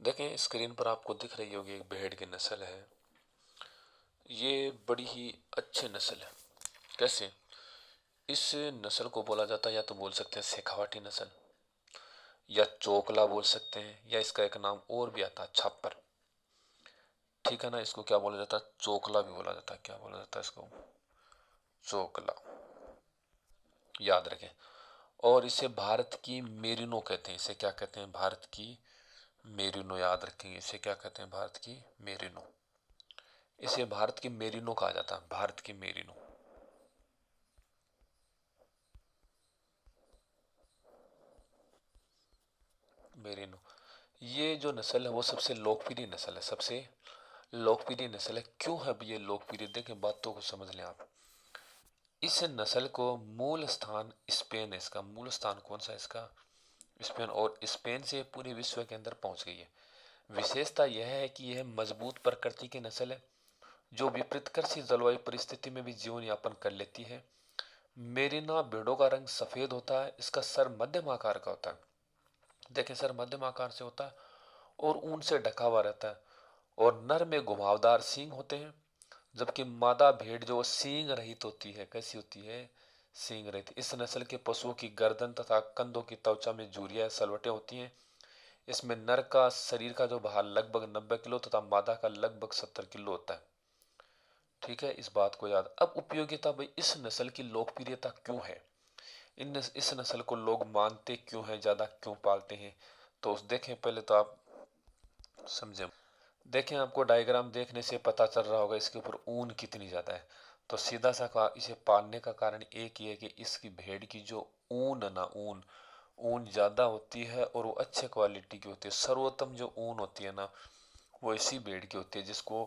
देखें स्क्रीन पर आपको दिख रही होगी एक भेड़ की नस्ल है। ये बड़ी ही अच्छी नस्ल है। कैसे? इस नस्ल को बोला जाता है, या तो बोल सकते हैं शेखावाटी नस्ल, या चोकला बोल सकते हैं, या इसका एक नाम और भी आता है छापर। ठीक है ना, इसको क्या बोला जाता है? चोकला भी बोला जाता है। क्या बोला जाता है इसको? चोकला। याद रखें। और इसे भारत की मेरिनो कहते हैं। इसे क्या कहते हैं? भारत की मेरिनो। याद रखेंगे, इसे क्या कहते हैं? भारत की मेरिनो। इसे भारत की मेरिनो कहा जाता है। भारत की मेरिनो। मेरिनो। ये जो नस्ल है वो सबसे लोकप्रिय नस्ल है। सबसे लोकप्रिय नस्ल है। क्यों है ये लोकप्रिय? देखें, बातों को समझ लें आप। इस नस्ल को मूल स्थान स्पेन है। इसका मूल स्थान कौन सा है? इसका स्पेन। और स्पेन से पूरे विश्व के अंदर पहुंच गई है। विशेषता यह है कि यह मजबूत प्रकृति की नस्ल है जो विपरीतकृषि जलवायु परिस्थिति में भी जीवन यापन कर लेती है। मेरिना भेड़ों का रंग सफेद होता है। इसका सर मध्यम आकार का होता है। देखें, सर मध्यम आकार से होता है और ऊन से ढका हुआ रहता है। और नर में घुमावदार सींग होते हैं, जबकि मादा भेड़ जो सींग रहित होती है। कैसी होती है? सींग रहित। इस नस्ल के पशुओं की गर्दन तथा कंधों की त्वचा में झुर्रियां सलवटें होती हैं। इसमें नर का शरीर का जो भार लगभग 90 किलो तथा मादा का लगभग 70 किलो होता है। ठीक है, इस बात को याद। अब उपयोगिता भाई, इस नस्ल की लोकप्रियता क्यों है? इस नस्ल को लोग मानते क्यों हैं, ज्यादा क्यों पालते हैं? तो देखें, पहले तो आप समझे। देखें, आपको डायग्राम देखने से पता चल रहा होगा इसके ऊपर ऊन कितनी ज्यादा है। तो सीधा सा कहा, इसे पालने का कारण एक ही है कि इसकी भेड़ की जो ऊन है ना, ऊन ऊन ज्यादा होती है और वो अच्छे क्वालिटी की होती है। सर्वोत्तम जो ऊन होती है ना, वो इसी भेड़ की होती है, जिसको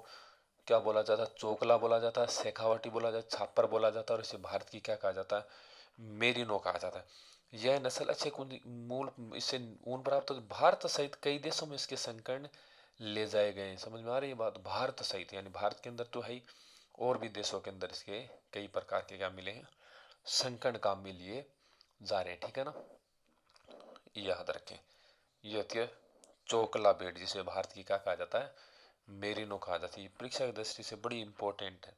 क्या बोला जाता है? चोकला बोला जाता है, शेखावटी बोला जाता है, छापर बोला जाता है। और इसे भारत की क्या कहा जाता है? मेरिनो कहा जाता है। यह नस्ल अच्छे मूल इससे ऊन प्राप्त हो। भारत सहित कई देशों में इसके संकरण ले जाए गए हैं। समझ में आ रही है बात? भारत सहित यानी भारत के अंदर तो है ही, और भी देशों के अंदर इसके कई प्रकार के क्या मिले हैं? संकरण काम में लिए जा रहे हैं। ठीक है ना, याद रखें। ये होती है चोकला भेड़, जिसे भारत की क्या कहा जाता है? मेरिनो कहा जाती है। परीक्षा की दृष्टि से बड़ी इंपॉर्टेंट है।